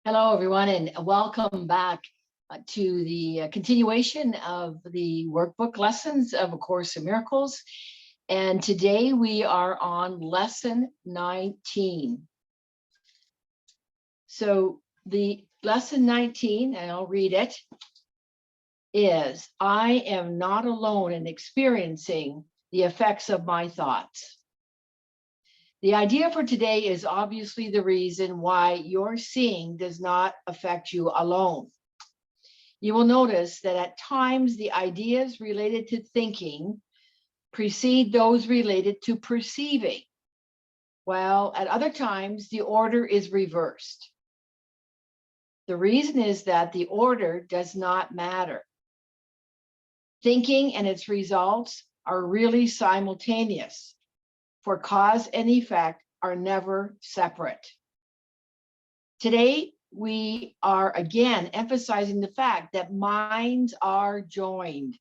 Hello, everyone, and welcome back to the continuation of the workbook lessons of A Course in Miracles. And today we are on lesson 19. So the lesson 19, and I'll read it, is I am not alone in experiencing the effects of my thoughts. The idea for today is obviously the reason why your seeing does not affect you alone. You will notice that at times the ideas related to thinking precede those related to perceiving, while at other times the order is reversed. The reason is that the order does not matter. Thinking and its results are really simultaneous, for cause and effect are never separate. Today, we are again emphasizing the fact that minds are joined.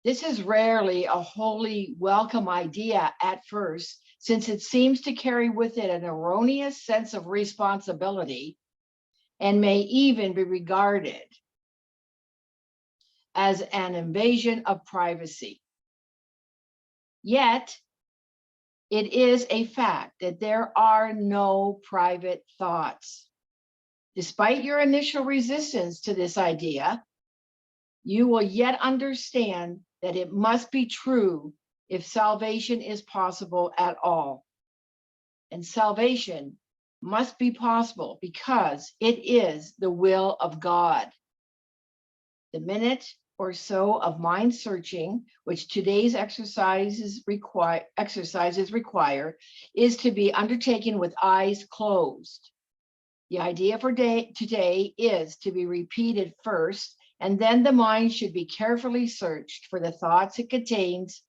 This is rarely a wholly welcome idea at first, since it seems to carry with it an erroneous sense of responsibility and may even be regarded as an invasion of privacy. Yet, it is a fact that there are no private thoughts. Despite your initial resistance to this idea, you will yet understand that it must be true if salvation is possible at all. And salvation must be possible because it is the will of God. The minute or so of mind searching, which today's exercises require, is to be undertaken with eyes closed. The idea for today is to be repeated first, and then the mind should be carefully searched for the thoughts it contains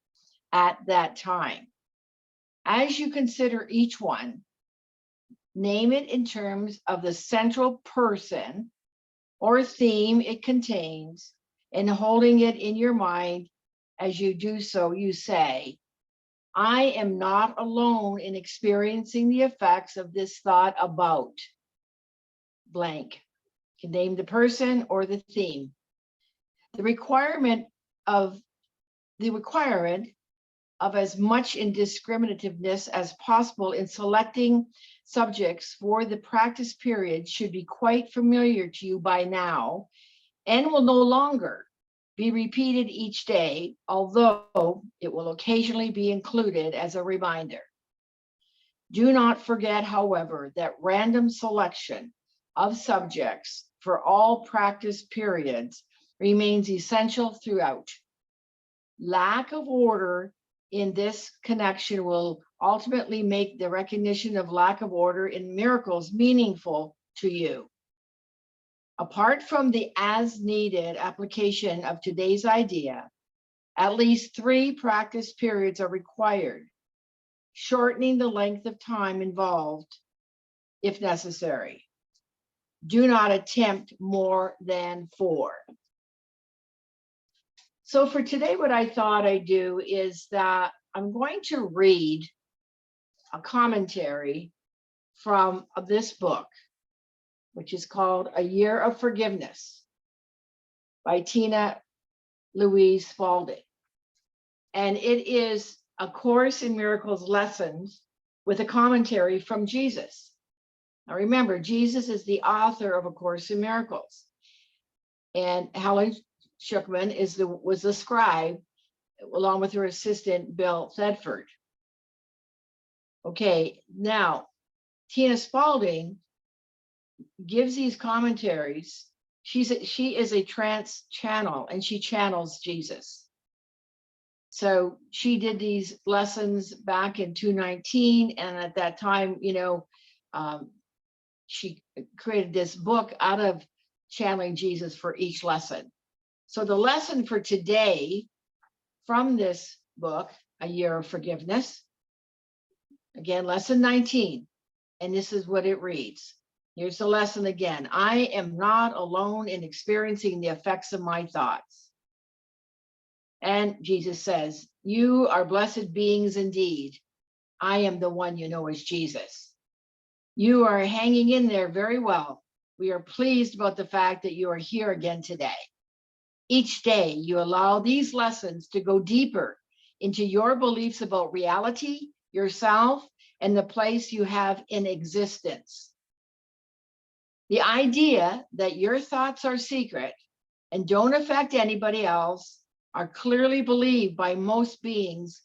at that time. As you consider each one, name it in terms of the central person or theme it contains, and holding it in your mind as you do so, you say, I am not alone in experiencing the effects of this thought about blank. You can name the person or the theme. The requirement of as much indiscriminativeness as possible in selecting subjects for the practice period should be quite familiar to you by now, and will no longer be repeated each day, although it will occasionally be included as a reminder. Do not forget, however, that random selection of subjects for all practice periods remains essential throughout. Lack of order in this connection will ultimately make the recognition of lack of order in miracles meaningful to you. Apart from the as-needed application of today's idea, at least 3 practice periods are required, shortening the length of time involved if necessary. Do not attempt more than 4. So for today, what I thought I'd do is that I'm going to read a commentary from this book, which is called A Year of Forgiveness by Louise Spalding. And it is a Course in Miracles lessons with a commentary from Jesus. Now remember, Jesus is the author of A Course in Miracles. And Helen Schuckman was the scribe, along with her assistant, Bill Thedford. Okay, now, Tina Spalding gives these commentaries. She is a trance channel, and she channels Jesus. So she did these lessons back in 2019, and at that time, she created this book out of channeling Jesus for each lesson. So the lesson for today from this book, A Year of Forgiveness, again, lesson 19, and this is what it reads. Here's the lesson again. I am not alone in experiencing the effects of my thoughts. And Jesus says, you are blessed beings indeed. I am the one you know as Jesus. You are hanging in there very well. We are pleased about the fact that you are here again today. Each day, you allow these lessons to go deeper into your beliefs about reality, yourself, and the place you have in existence. The idea that your thoughts are secret and don't affect anybody else are clearly believed by most beings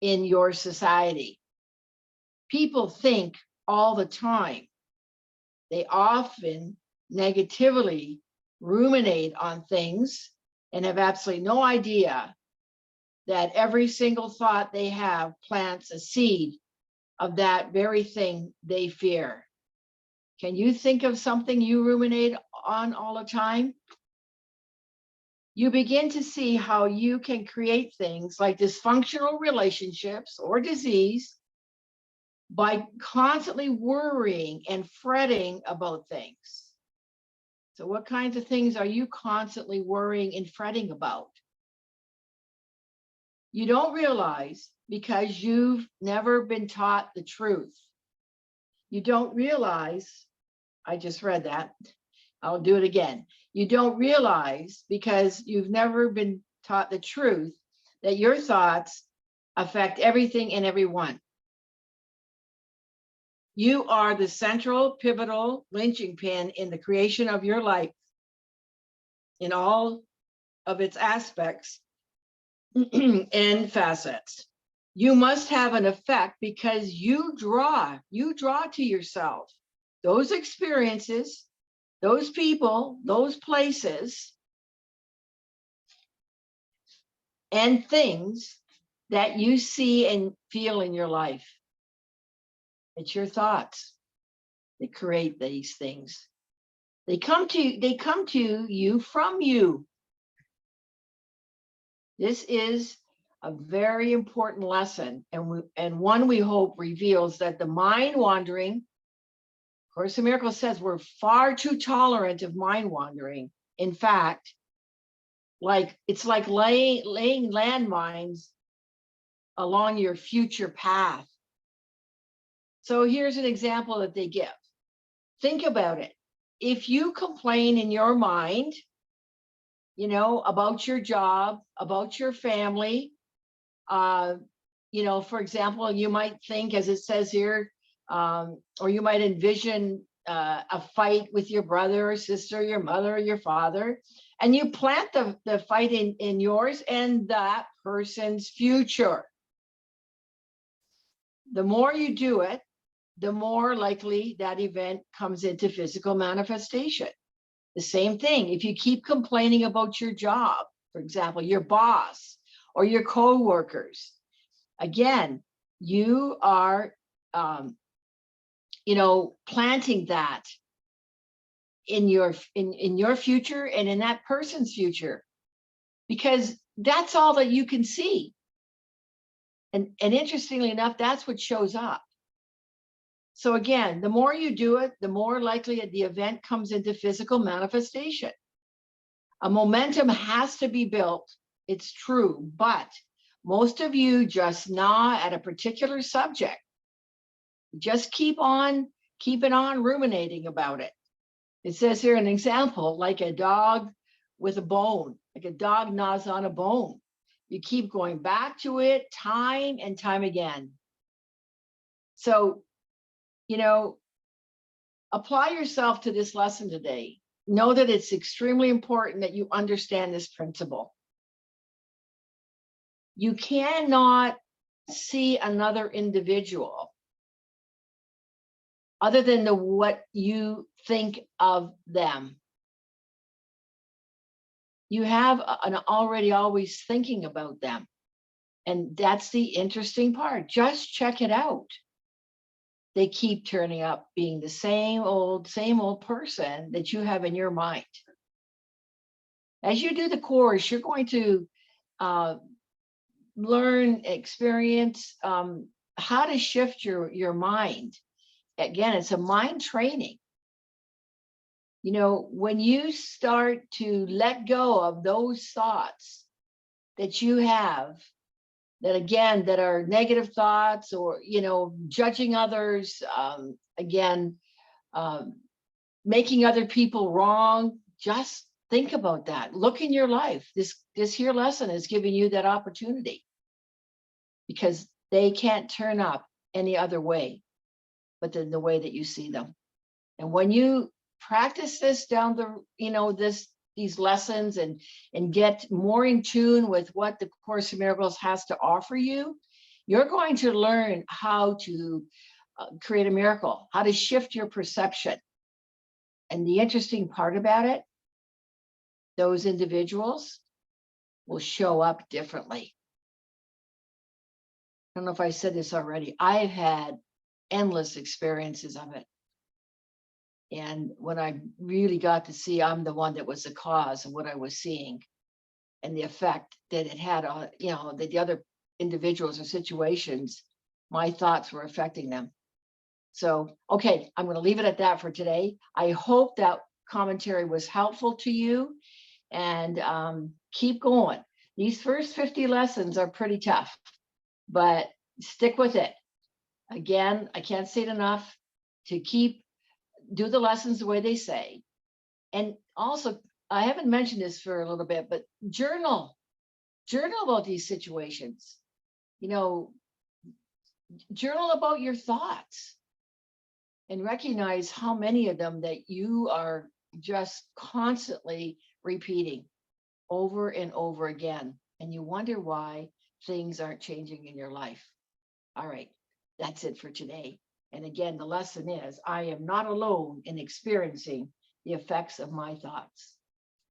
in your society. People think all the time. They often negatively ruminate on things and have absolutely no idea that every single thought they have plants a seed of that very thing they fear. Can you think of something you ruminate on all the time? You begin to see how you can create things like dysfunctional relationships or disease by constantly worrying and fretting about things. So what kinds of things are you constantly worrying and fretting about? You don't realize because you've never been taught the truth. You don't realize, I just read that, I'll do it again. You don't realize because you've never been taught the truth that your thoughts affect everything and everyone. You are the central, pivotal lynching pin in the creation of your life in all of its aspects and facets. You must have an effect because you draw to yourself those experiences, those people, those places, and things that you see and feel in your life. It's your thoughts that create these things. They come to you from you. This is a very important lesson, and one we hope reveals that the mind wandering, Course in Miracles says we're far too tolerant of mind wandering. In fact, it's like laying landmines along your future path. So here's an example that they give. Think about it. If you complain in your mind, about your job, about your family, for example, you might think, as it says here, or you might envision a fight with your brother or sister, your mother or your father, and you plant the fight in yours and that person's future. The more you do it, the more likely that event comes into physical manifestation. The same thing, if you keep complaining about your job, for example, your boss or your co-workers, again, you are, planting that in your future and in that person's future, because that's all that you can see. And interestingly enough, that's what shows up. So again, the more you do it, the more likely the event comes into physical manifestation. A momentum has to be built. It's true, but most of you just gnaw at a particular subject. Just keeping on ruminating about it. It says here an example, like a dog with a bone, like a dog gnaws on a bone. You keep going back to it time and time again. So, apply yourself to this lesson today. Know that it's extremely important that you understand this principle. You cannot see another individual other than what you think of them. You have an already always thinking about them. And that's the interesting part. Just check it out. They keep turning up being the same old person that you have in your mind. As you do the course, you're going to learn, experience how to shift your mind. Again, it's a mind training. When you start to let go of those thoughts that you have that again, that are negative thoughts or, judging others, again, making other people wrong, just think about that. Look in your life. This here lesson is giving you that opportunity, because they can't turn up any other way but in the way that you see them. And when you practice this down these lessons and get more in tune with what the Course in Miracles has to offer you, you're going to learn how to create a miracle, how to shift your perception. And the interesting part about it, those individuals will show up differently. I don't know if I said this already. I've had endless experiences of it. And when I really got to see I'm the one that was the cause of what I was seeing and the effect that it had on, the other individuals or situations, my thoughts were affecting them. So, okay, I'm going to leave it at that for today. I hope that commentary was helpful to you, and keep going. These first 50 lessons are pretty tough, but stick with it. Again, I can't say it enough, to do the lessons the way they say. And also, I haven't mentioned this for a little bit, but journal about these situations. Journal about your thoughts and recognize how many of them that you are just constantly repeating over and over again. And you wonder why things aren't changing in your life. All right, that's it for today. And again, the lesson is, I am not alone in experiencing the effects of my thoughts.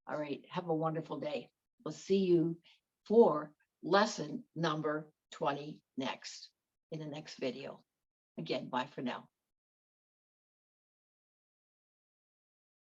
All right, have a wonderful day. We'll see you for lesson number 20 next, in the next video. Again, bye for now.